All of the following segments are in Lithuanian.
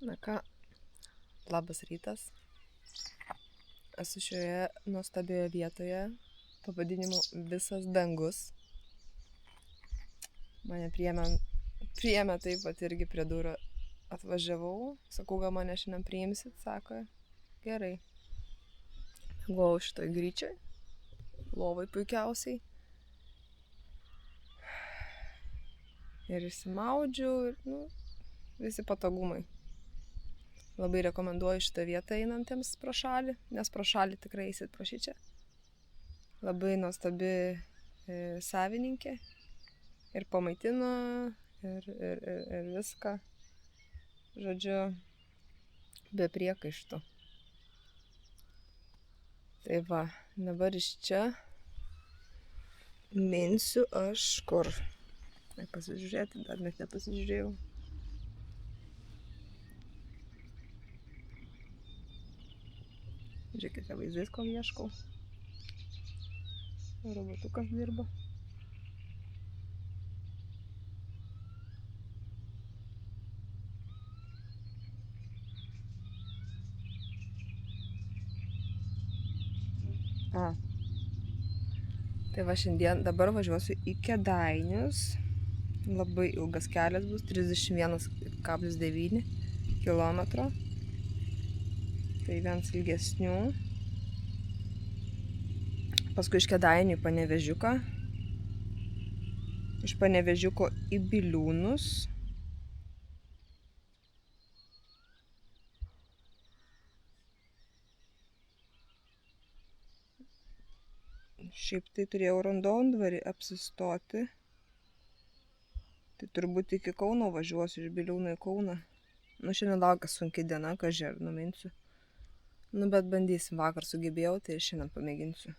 Na ką, labas rytas. Esu šioje nuostabioje vietoje pavadinimu Visas dangus. Mane priėmė taip pat irgi prie durų. Atvažiavau, sakau, gal mane šiandien priimsit, sako, gerai. Buvau šitoj gryčioj, lovai puikiausiai. Ir išsimaudžiau, visi patogumai. Labai rekomenduoju šitą vietą einantiems pro šalį, nes pro šalį tikrai eisit pro šičia. Labai nuostabi savininkė ir pamaitino ir viską. Žodžiu, be priekaištų. Tai va, dabar iš čia minsiu aš kur. Pasižiūrėti, dar net nepasižiūrėjau. Žiūrėkite vaizdais, ko ieškau. Robotukas dirba. Tai va šiandien dabar važiuosiu į Kėdainius. Labai ilgas kelias bus, 31,9 kilometro. Tai vienas ilgesnių. Paskui iš Kėdainių į Panevėžiuką. Iš Panevėžiuko į Biliūnus. Šiaip tai turėjau Rondondvarį apsistoti. Tai turbūt iki Kauno važiuosiu, iš Biliūnų į Kauną. Šiandien laukia sunki diena, kaži ar numinsiu. Bet bandysim, vakar sugebėjau, tai šiandien pamėginsiu.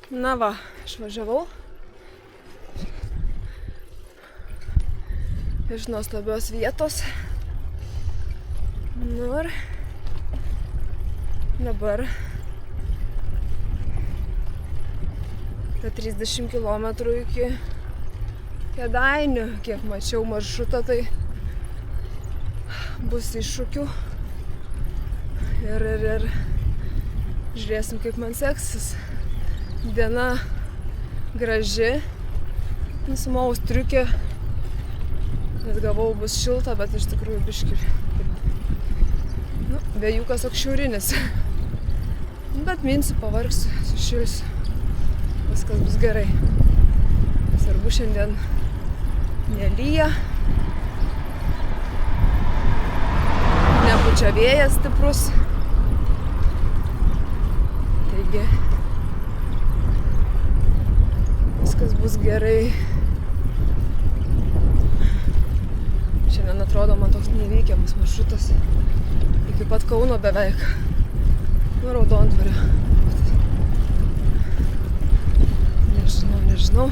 Na va, išvažiavau. Iš nuostabios vietos. Ir dabar 30 km iki Kėdainių, kiek mačiau maršrutą, tai bus iššūkių. Ir žiūrėsim, kaip man seksis. Diena graži, nusimau striukę, nes gavau bus šilta, bet iš tikrųjų biškį. Vėjukas toks šiaurinis. Bet minsiu, pavargsiu, sušilsiu. Viskas bus gerai. Svarbu šiandien nelyja. Nepučia vėjas stiprus. Taigi viskas bus gerai. Šiandien atrodo man toks neįveikiamas maršrutas. Iki pat Kauno beveik. Rondondvario. Nežinau.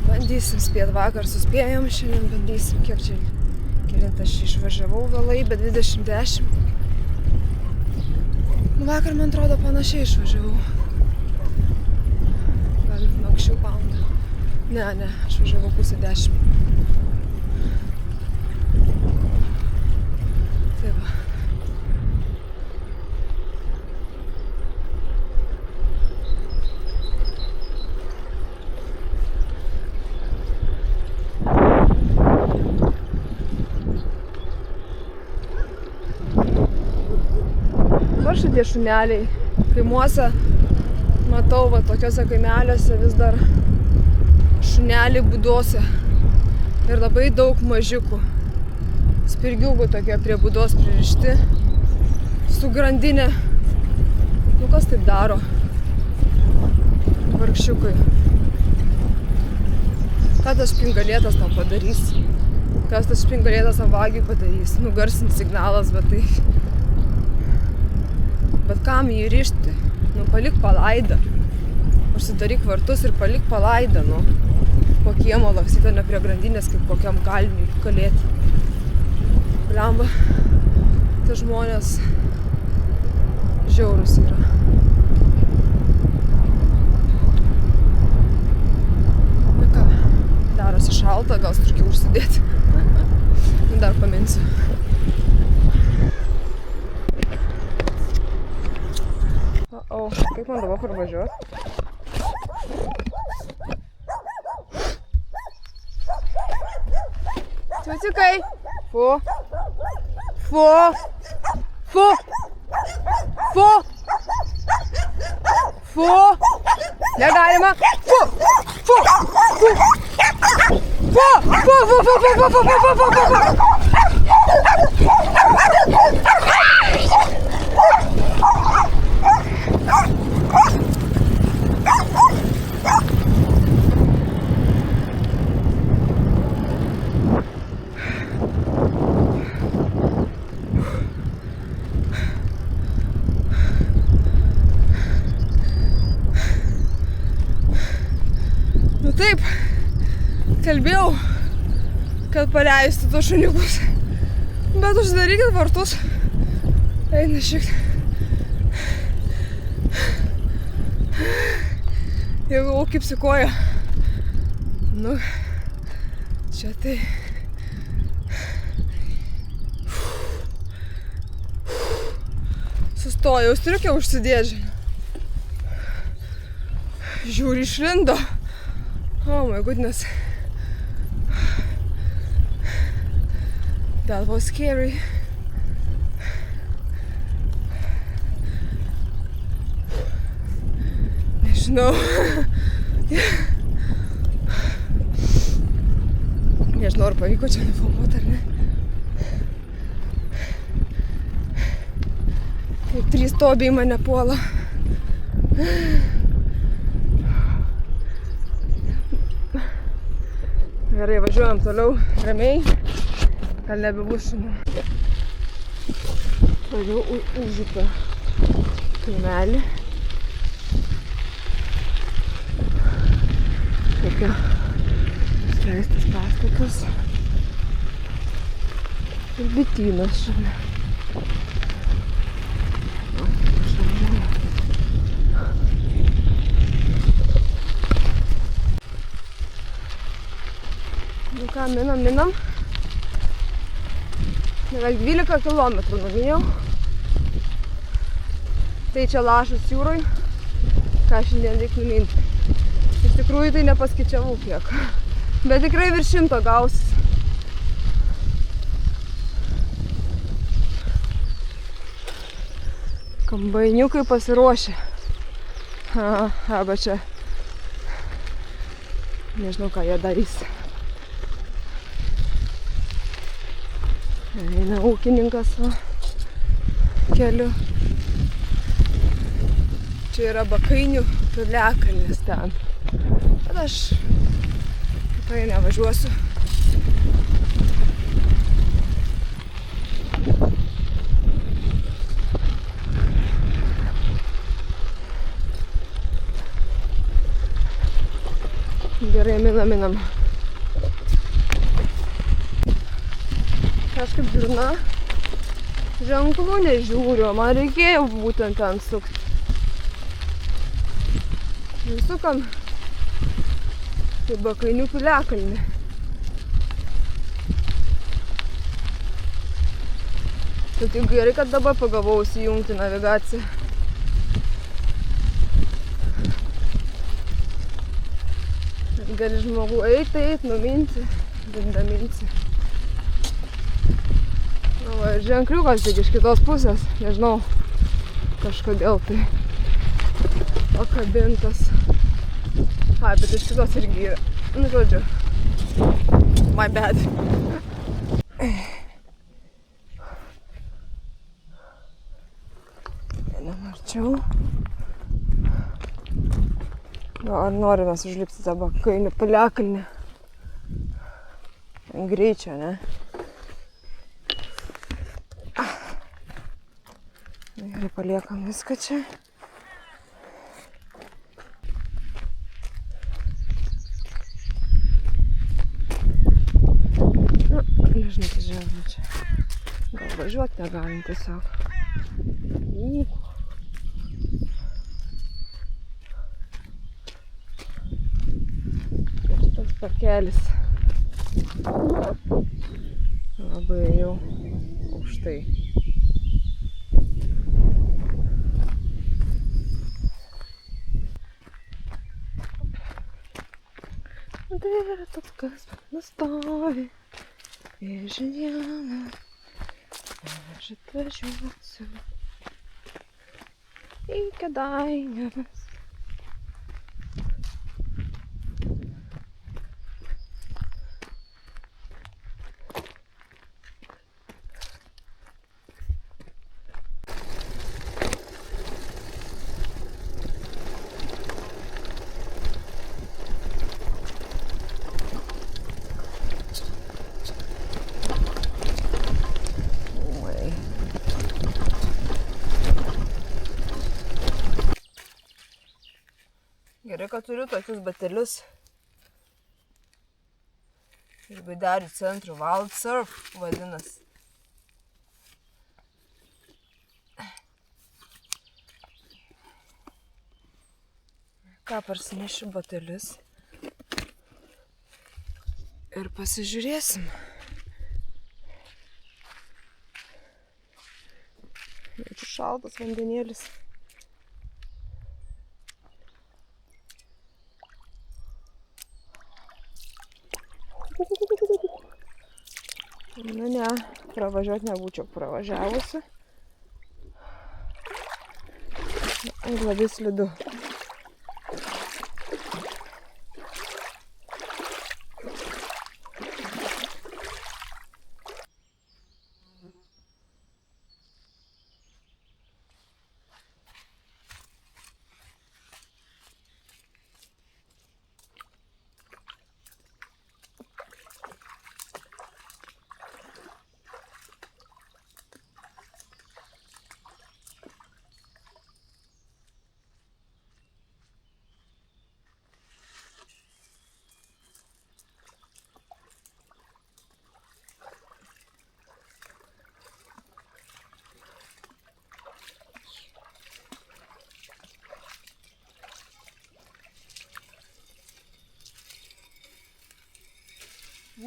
Bandysim spėt, vakar suspėjom, šiandien bandysim, kiek čia kelintą aš išvažiavau vėlai, bet 20:10. Vakar, man atrodo, panašiai išvažiavau. Gal anksčiau valandą. Ne, aš važiavau 9:30. Tai va. Dabar šitie šuneliai kaimuose, matau, va tokiuose kaimeliuose vis dar šuneliai būdose ir labai daug mažiukų. Spirgiukų tokie prie būdos pririšti, su grandinė. Kas taip daro? Vargšiukai. Ką tas špingalėtas tam padarys? Kas tas špingalėtas tam vagiui padarys? Nugarsins signalas, bet tai... Bet kam jį rišti? Palik palaidą. Užsidaryk vartus ir palik palaidą, Po kiemo laksyta ne prie grandinės, kaip kokiam kalniui kalėti. Blemba, tie žmonės žiaurūs yra. šalta, gal striukių užsidėti. Dar paminsiu. O, kaip man dabar parvažiuot? Ciucikai! Fu! Fu! Fu! Fu! Fu! Negalima! Fu! Fu! Fu! Fu! Fu! Fu! Fu! Fu! Fu! Fu! Fu! Fu! Fu! Nu taip, kalbėjau, kad paleistų tos šuniukus, bet užsidarykit vartus. Eina šiek tiek. Jeigu kaip sikoja. Nu, čia tai. Sustojau, striukę užsidėdžiu. Žiūri, išlindo. Oh my goodness. That was scary. Nežinau. Nežinau, ar pavyko čia nufilmuoti ar ne. Kaip 3 tobiai mane puola. Gerai, važiuojam toliau ramiai, gal nebebus šunų. Toliau užupio kaimelį. Tokia išleistas pastatas. Ir bitynas šalia. Nu ką, minam. Beveik 12 kilometrų nuvyjau. Tai čia lašas jūroj, ką šiandien reik numinti. Iš tikrųjų tai nepaskaičiavau kiek, bet tikrai virš 100 gausis. Kambainiukai pasiruošę. Arba čia. Nežinau, ką jie darys. Eina ūkininkas va, keliu. Čia yra Bakainių piliakalnis ten. Bet aš tikrai nevažiuosiu. Gerai, minam. Kažkaip durna. Ženklų nežiūriu, man reikėjo būtent ten sukti. Sukam į Bakainių piliakalnį. Tai tik gerai, kad dabar pagavau įsijungti navigaciją. Gali žmogų eit, numinti, daminti. Va, ženkliukas tik iš kitos pusės, nežinau, kažkodėl tai pakabintas. Bet iš kitos irgi yra. Nu, žodžiu, my bad. Einam arčiau. Ar norime užlipti tą Bakainių piliakalnį? Greičio, ne? Gerai, paliekam viską čia. Nežinau, tai ženklų čia. Gal važiuoti negalim tiesiog. Ir čia toks parkelis. Labai jau aukštai. Dviratukas nustovi ir šiandieną aš atvažiuosiu į Kėdainius. Gerai, kad turiu tokius batelius. Ir Baidarių centrų Wild Surf vadinas. Ką, parsinešiu batelius ir pasižiūrėsim. Jaučiu šaltas vandenėlis. Nu ne, pravažiuoti nebūčiau pravažiavusi. Labai slidu.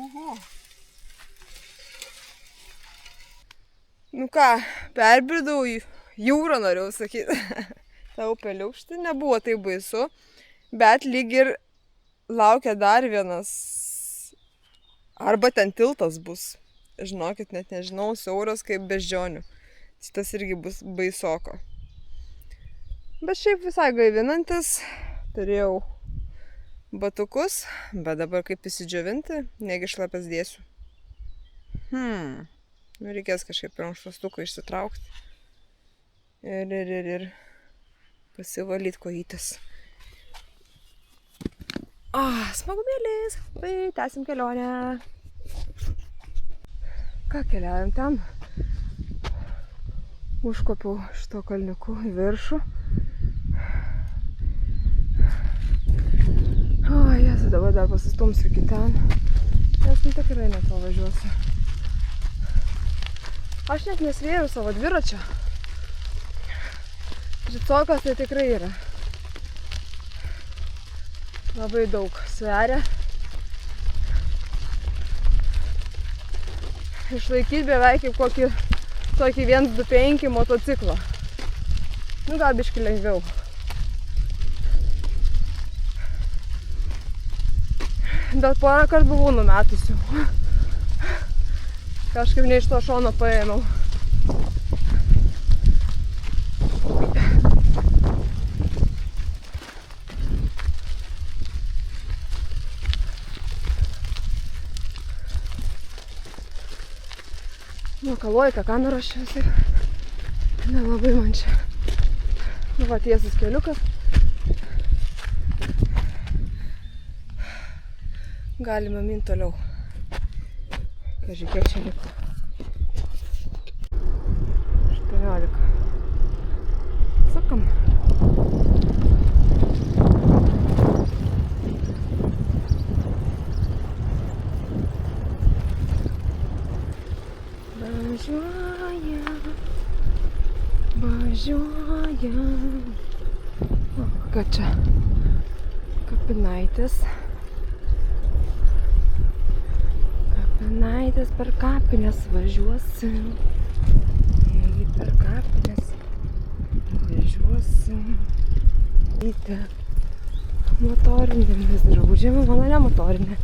Oho. Nu ką, perbridau į jūrą, norėjau sakyti. Ta upė liukšti, nebuvo tai baisu, bet lyg ir laukia dar vienas, arba ten tiltas bus. Žinokit, net nežinau, siauras kaip beždžionių. Tas irgi bus baisoko. Bet šiaip visai gaivinantis, turėjau batukus, bet dabar kaip įsidžiovinti, negi šlapias dėsiu. Nu, reikės kažkaip rankšluostuką išsitraukti ir pasivalyti kojytes. Smagumėlis, tęsim kelionę. Ką, keliaujam ten? Užkopiau šito kalniuku į viršų. Jesu, dabar dar pasistumsiu iki ten. Nes tikrai nepavažiuosiu. Aš net nesvėriu savo dviračio. Tricokas tai tikrai yra. Labai daug sveria. Išlaikyti beveik kaip kokį tokį 125 motociklą. Nu, gal biškį lengviau. Bet porą kartų buvau numetusiu. Kažkaip ne iš to šono paėmiau. Nu, kaluoju tą kamerą aš visai. Nelabai man čia. Nu, va, tiesus keliukas. Galime min toliau. Kaži, kiek čia liko? 18. Sakam. Važiuojam. O, ką čia? Kapinaitės. Mergaitės per kapines važiuosim. Jei per kapines važiuosim. Eite motorinėmis draudžiami, mano ne motorinė.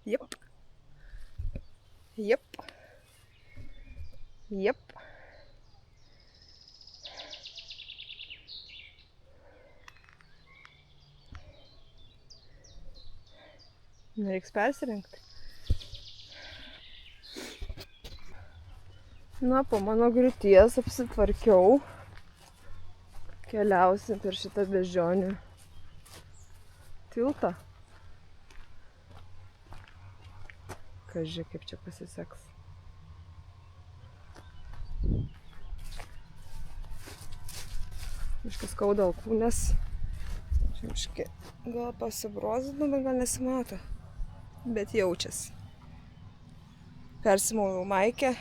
Jep. Jep. Jep. Reiks persirengti. Na, po mano griūties apsitvarkiau. Keliausim per šitą beždžionių tiltą. Kaži, kaip čia pasiseks. Miškai skauda alkūnės. Miškai gal pasibrozdinu, bet gal nesimato. Bet jaučiasi. Persimaujau maikę.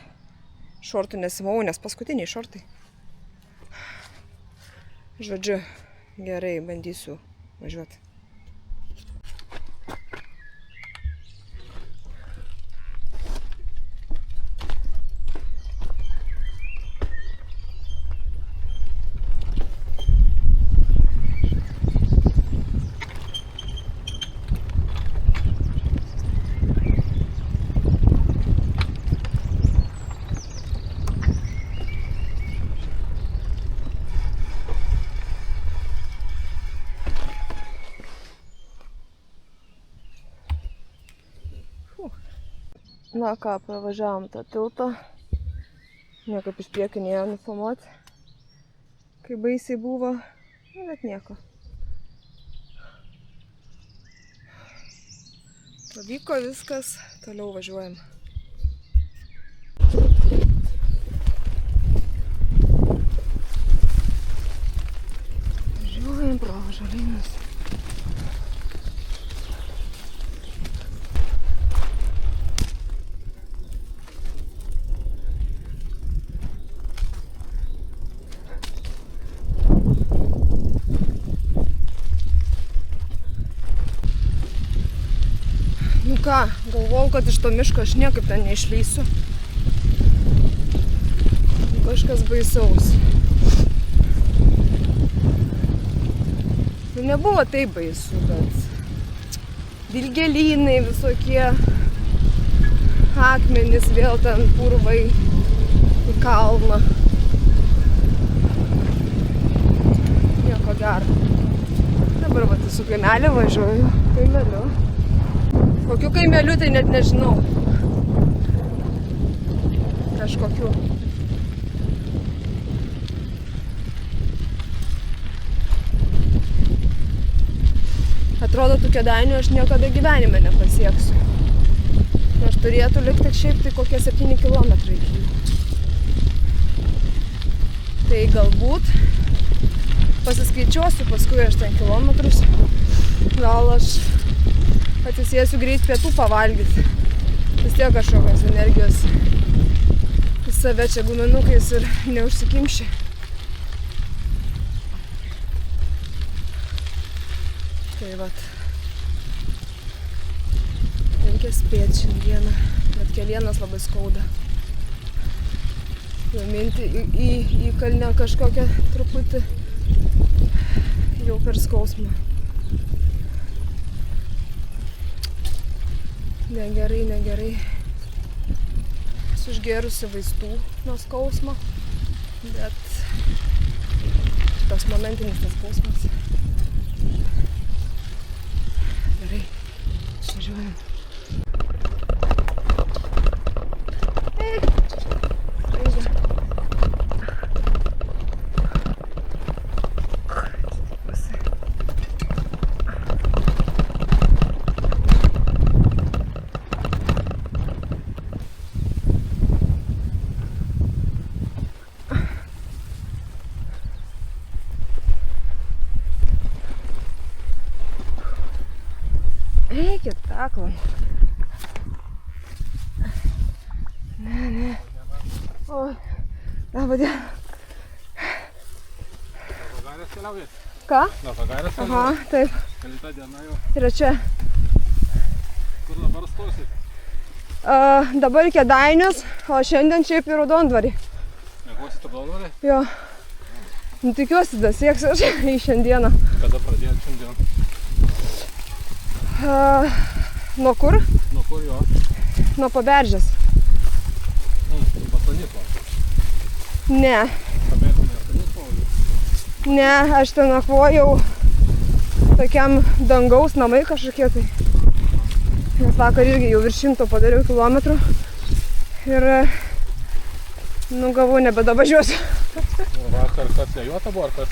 Šortų nesimau, nes paskutiniai šortai. Žodžiu, gerai, bandysiu važiuoti. Na ką, pravažiavom tą tiltą. Niekaip iš priekio nėjo nufilmuoti, kai baisiai buvo, bet nieko. Pavyko viskas, toliau važiuojam. Važiuojam pro ąžuolynus. Nu ką, galvojau, kad iš to miško aš niekaip ten neišlysiu. Kažkas baisaus. Nu nebuvo taip baisu, bet dilgelynai visokie, akmenys, vėl ten purvai į kalną. Nieko gero. Dabar vat su kaimeliu važiuoju, kaimeliu. Kokiu kaimeliu, tai net nežinau. Kažkokiu. Atrodo, tų Kėdainių aš niekada gyvenime nepasieksiu. Nors turėtų likti šiaip tai kokie 7 kilometrai iki jų. Tai galbūt pasiskaičiuosiu paskui aš ten kilometrus. Gal aš atsisėsiu greit pietų pavalgyti. Vis tiek kažkokios energijos į save čia guminukais ir neužsikimši. Tai vat. Reikia spėti šiandieną, bet kelienas labai skauda. Jau minti į kalnę kažkokią truputį jau per skausmą. Negerai, negerai. Esu išgėrusi vaistų nuo skausmo, bet toks momentinis tas skausmas. Gerai, išvažiuojam. Reikia taklo. Ne. O, laba diena. Vagarės keliauja? Ką? Na, vagarės Aha, keliauja. taip. Kelita diena jau. Yra čia. Kur dabar stosit? Dabar į Kėdainius, o šiandien šiaip į Raudondvarį. Mėgosit Raudondvarį? Jo. Nu, tikiuosi, dasieksiu aš į šiandieną. Kada pradėjot šiandien? Nuo kur? Nuo kur jo? Nuo Paberžės. Patanito. Ne. Patanito. Ne, aš ten nakvojau tokiam dangaus namai kažkokie tai. Nes vakar irgi jau virš 100 padariau kilometrų. Ir nu galvoju, nebedavažiuosiu. Vakar kas vėjuota buvo ar kas?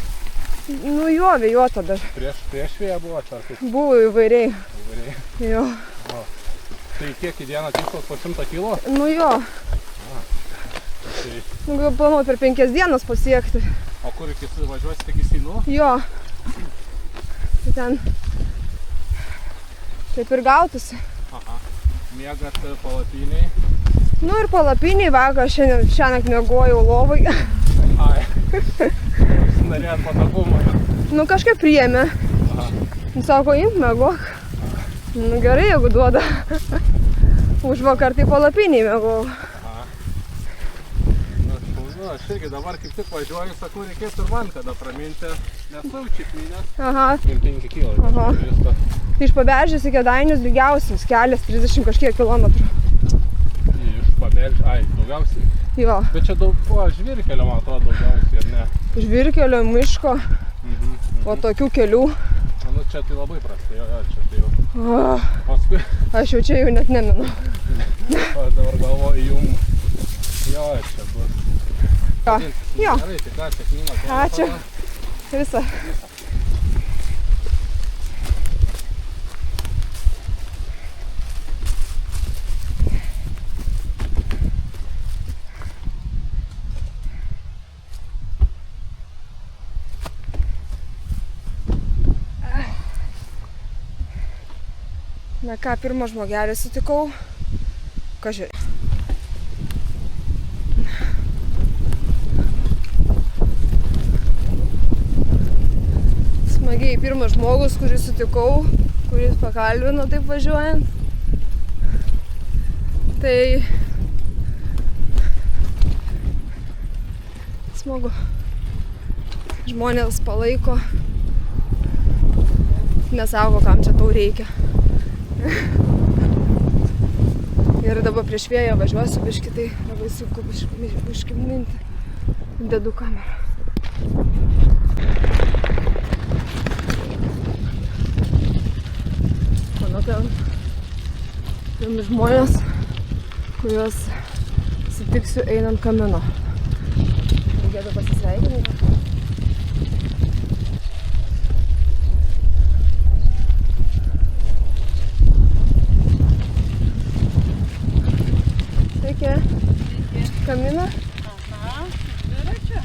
Nu jo, vėjuota dar. Prieš vėją buvo ar kaip? Buvo įvairiai. Įvairiai. Jo. O. Tai kiek į dieną tikslas po 100 kilo? Nu jo. Tai... Nu gal planuoju per 5 dienas pasiekti. O kur važiuosite iki Seinų? Jo. Tai ten taip ir gautųsi. Aha. Miegat palapiniai? Nu ir palapiniai, vakar šiąnakt miegojau lovai. Ai. Norėjot patogumą. Nu kažkaip priėmė. Aha. Nu sako, imk, miegok. Nu gerai, jeigu duoda. Užvakar tai palapiniai miegojau. Nu, aš irgi dabar kaip tik važiuoju, sakau, reikėtų ir man kada praminti, nesu čipminės. Aha. 5 kilai. Aha. Tai iš Paberžės į Kėdainius lygiausias kelias 30 kažkiek kilometrų. Iš Paberžės, ai, daugiausiai. Jo. Bet čia daug buvo žvyrkelio, man atrodo, daugiausiai, ar ne? Žvyrkelio, miško, o tokių kelių. Nu, čia tai labai prastai, jo, čia tai jau. Paskui. Aš jau čia jau net neminu. Dabar galvoju, jum. Jo, čia bus. Jo. Gerai, tik ką, sėkmingą kelią. Ačiū. Visa. Na ką, pirmą žmogelį sutikau. Kaži. Smagiai, pirmas žmogus, kurį sutikau, kuris pakalbino taip važiuojant. Tai smagu. Žmonės palaiko. Nesako, kam čia tau reikia. Ir dabar prieš vėją važiuosiu biškį, tai labai sunku biškį minti. Dedu kamerą. Manau, ten žmonės, kuriuos sutiksiu einant kamino. Reikėtų pasisveikinti. Kaminą? Aha, dviračiu?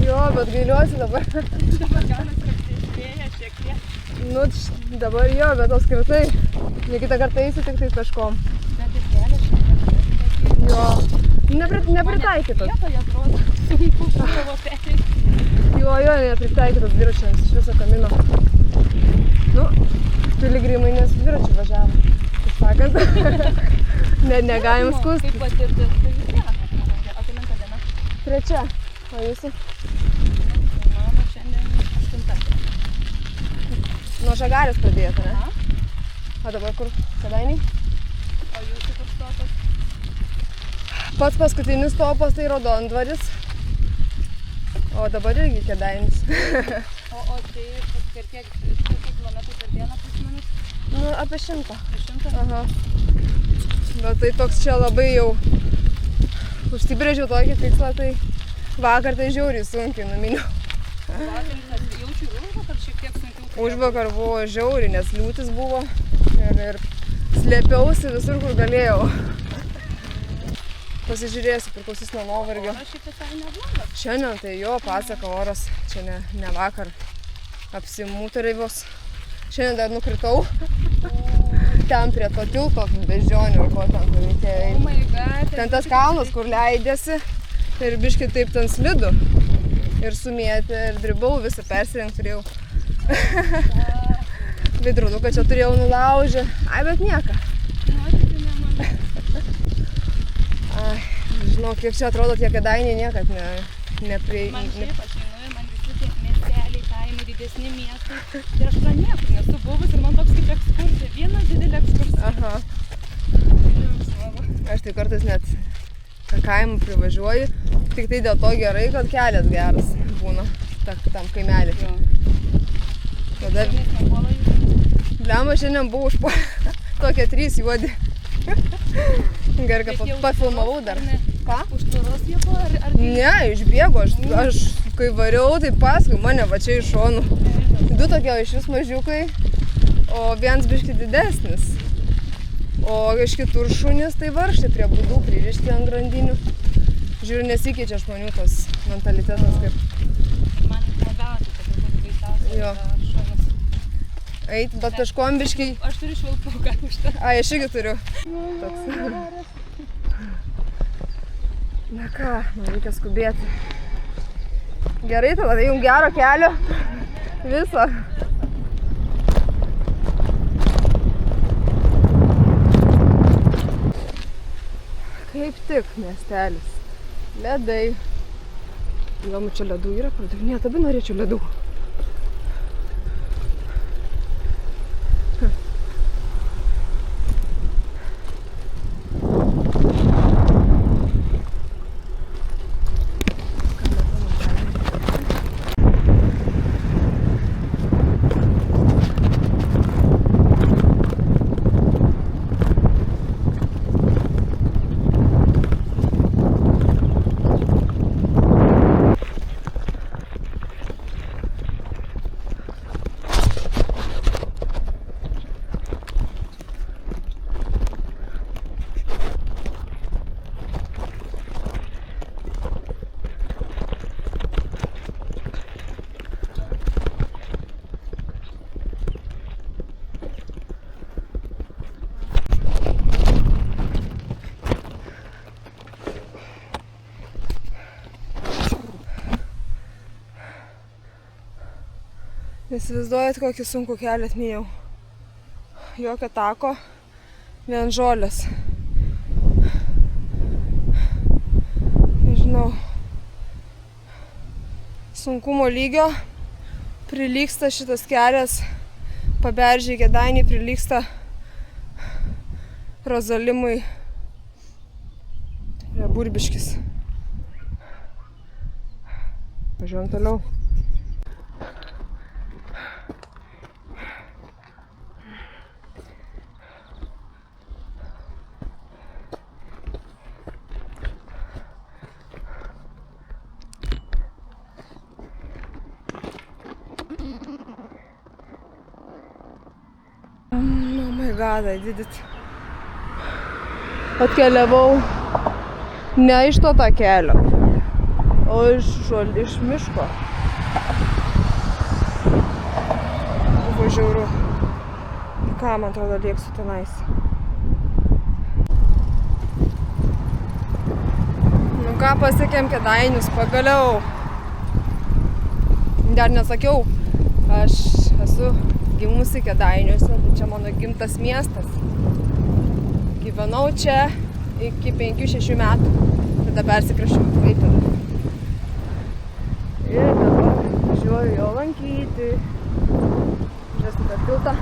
Jo, bet gailiuosi dabar. Dabar galas prasidėjo šiek tiek. Nu, dabar jo, bet apskritai. Ne kitą kartą eisiu tik tai peškom. Bet ir kelias šiek tiek. Jo. Nepritaikytas. Vietoje atrodo sunku savo perėti. Jo, nepritaikytas dviračiams iš viso kamino. Nu, piligrimai nes dviračių važiavo. Kaip sakant. Negalim skųsti. Kaip patirtis, tai vis tiek. O kelinta diena? 3. O jūsų? Mano šiandien 8. Nuo Žagarės pradėjote, ne? Aha. O dabar kur? Kėdainiai? O jūsų kur stopas? Pats paskutinis stopas tai Raudondvaris. O dabar irgi Kėdainis. O tai per kiek kilometrų per dieną plus minus? Nu, apie 100. Per 100? Aha. Bet tai toks čia labai jau užsibrėžiau tokį tikslą, tai vakar tai žiauriai sunkiai numiniau. Vakar jaučiu užvakar šiek tiek sunkiau. Užvakar buvo žiauriai, nes liūtis buvo ir slėpiausi visur, kur galėjau. Pasižiūrėsiu, priklausys nuo nuovargio. Oras šiaip visai neblogas. Šiandien tai jo, pasaka oras, čia ne vakar apsimūtariai vos Šiandien dar nukritau. Ten prie to tilto, beždžionių ar ko ten, kur reikėjo eiti. Oh my god. Ten tas kalnas, kur leidėsi ir biškai taip ten slidu. Ir sumėtė, ir dribau, visą persirengt turėjau. Veidroduką čia turėjau nulaužę. Ai, bet nieko. Ai, žinau, kiek čia atrodo tie Kėdainiai niekad neprie... Man šiaip aš einu, man visi tie miesteliai, kaimai, didesni miestai. Ir aš ten niekur nesu buvus ir man toks kaip ekskursija. Viena didelė ekskursija. Aha. Aš tai kartais net tą kaimą privažiuoju. Tik tai dėl to gerai, kad kelias geras būna tam kaimelį. Tada... Blemba, šiandien buvau užpuolę. Tokie 3 juodi. Gerai, kad pafilmavau dar. Ką? Už tvoros jie buvo ar... Ne, išbėgo. Aš kai variau, tai paskui mane va čia iš šonų. 2 tokie iš vis mažiukai, o vienas biški didesnis. O iš kitur šunys tai varštai prie būdų pririšti ant grandinių. Žiūriu, nesikeičia žmonių tas mentalitetas kaip... Man labiausiai, kad turbūt baisiausia Jo. šunys. Eit, bet kažkuom biškai... Aš turiu švilpuką už tą. Ai, aš irgi turiu. Toks. Na ką, man reikia skubėti. Gerai, tada tai jums gero kelio. Viso. Kaip tik miestelis. Ledai. Įdomu, čia ledų yra pardavinėta, labai norėčiau ledų. Įsivaizduojat, kokį sunkų kelią atmėjau. Jokio tako, vien žolės. Nežinau. Sunkumo lygio prilygsta šitas kelias. Paberžiai Kėdainiai prilygsta Rozalimui prie Burbiškis. Važiuojam toliau. Oh my god, I did it. Atkeliavau ne iš to takelio, o iš miško. Buvo žiauru. Ką, man atrodo, lėksiu tenais. Nu ką, pasiekėm Kėdainius pagaliau. Dar nesakiau, aš esu gimusi Kėdainiuose, tai čia mano gimtas miestas. Gyvenau čia iki 5-6 metų, tada persikrausčiau į Klaipėdą. Ir dabar važiuoju jo lankyti. Žiūrėsiu tą tiltą.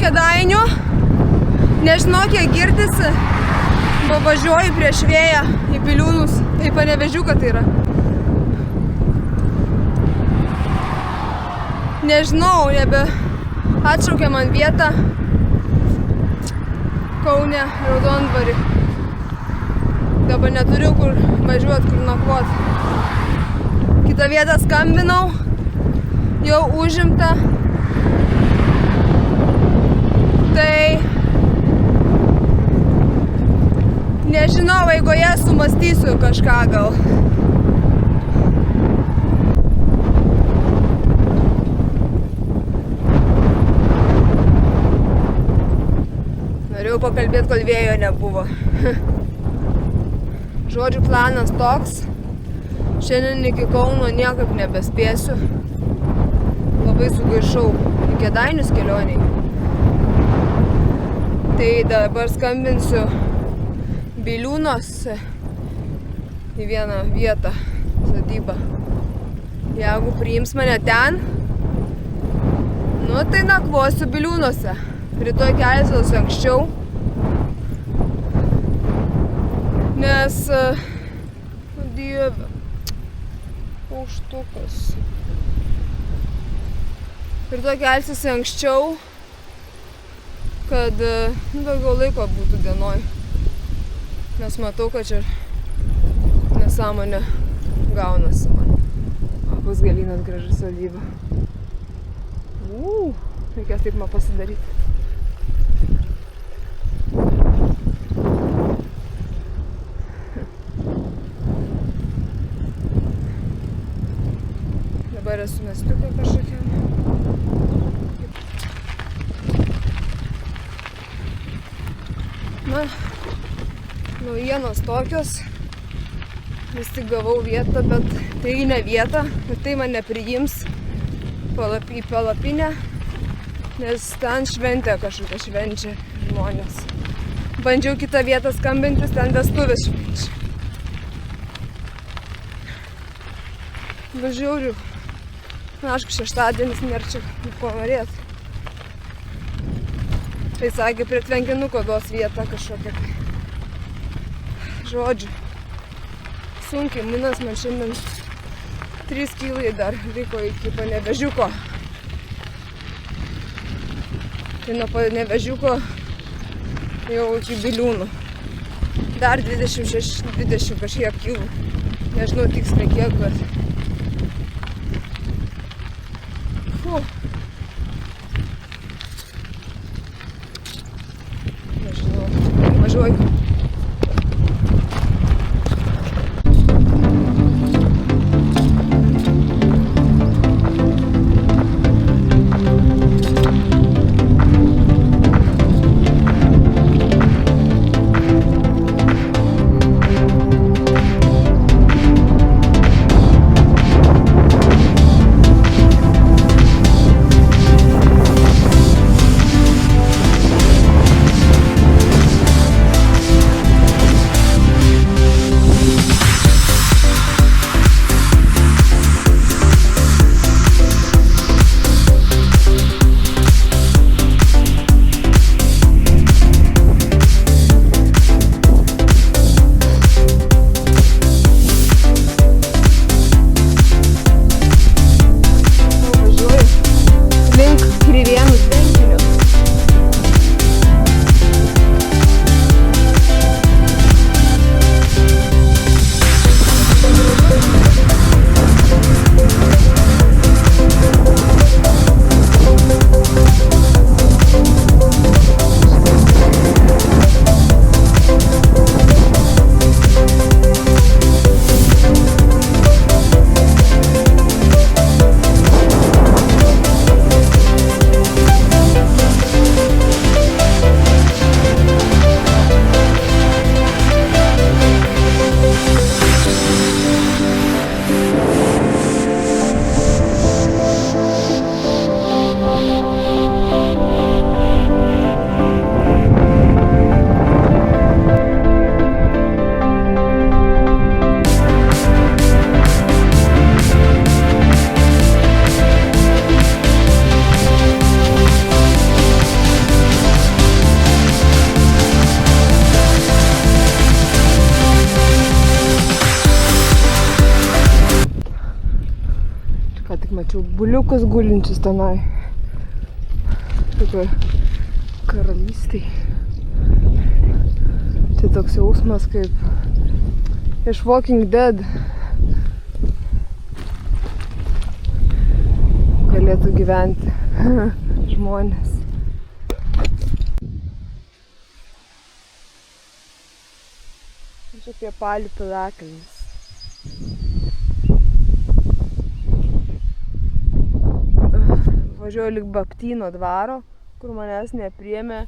Kėdainių. Nežinau, kiek girdisi. Važiuoju prieš vėją į Biliūnus. Į Panevėžiuką tai yra. Nežinau, nebe atšaukė man vietą Kaune, Raudondvarį. Dabar neturiu kur važiuot, kur nakvot. Kitą vietą skambinau, jau užimta. Tai nežinau, eigoje sumąstysiu kažką gal. Norėjau pakalbėti, kol vėjo nebuvo. Žodžiu, planas toks. Šiandien iki Kauno niekaip nebespėsiu. Labai sugaišau į Kėdainius kelioniai. Tai dabar skambinsiu Biliūnuose į vieną vietą, sodybą. Jeigu priims mane ten, nu tai nakvosiu Biliūnuose. Rytoj kelsiuosi anksčiau, nes, dieve, paukštukas. Rytoj kelsiuosi anksčiau, kad daugiau laiko būtų dienoj. Nes matau, kad čia nesąmonė gaunasi man. O Pusgalynas graži sodyba. Reikės taip man pasidaryti. Dabar esu mestiukai kažkokiam. Na, naujienos tokios. Vis tik gavau vietą, bet tai ne vieta. Ir tai mane priims į palapinę, nes ten šventė kažkokia švenčia žmonės. Bandžiau kitą vietą skambintis, ten vestuvės švenčia. Važiuoju. Na, aišku, šeštadienis nėra čia ko norėt. Tai sakė, prie tvenkinuko duos vietą kažkokią. Žodžiu, sunkiai minas man šiandien 3 kilai dar liko iki Panevėžiuko. Tai nuo Panevėžiuko jau iki Biliūnų. Dar 20 kažkiek kilų. Nežinau tiksliai kiek, bet... Nežinau, važiuoju. Mačiau buliukus gulinčius tenai. Tokioj karalystėj. Tai toks jausmas kaip iš Walking Dead. Galėtų gyventi žmonės. Čia apie Palių piliakalnis. Važiuoju lig Baptyno dvaro, kur manęs nepriėmė,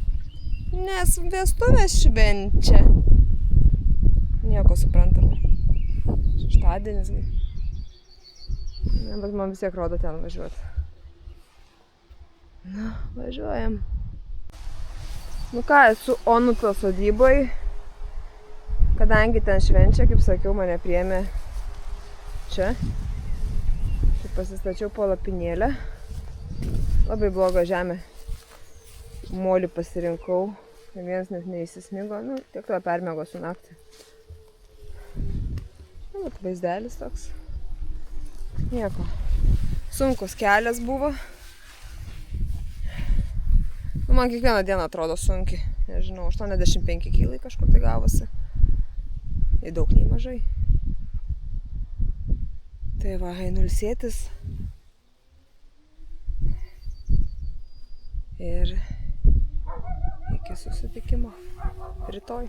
nes vestuvės švenčia. Nieko suprantama. Šeštadienis. Ne, bet man vis tiek rodo ten važiuoti. Na, važiuojam. Nu ką, esu Onuto sodyboj. Kadangi ten švenčia, kaip sakiau, mane priėmė čia. Tai pasistačiau po lapinėlę. Labai bloga žemė. Molį pasirinkau. Vienas net neįsismigo. Nu, tiek to permiegosiu naktį. Nu, bet vaizdelis toks. Nieko. Sunkus kelias buvo. Nu, man kiekvieną dieną atrodo sunkiai. Nežinau, 85 kilai kažkur tai gavosi. Nei daug, nei mažai. Tai va, einu ilsėtis. Ir iki susitikimo rytoj.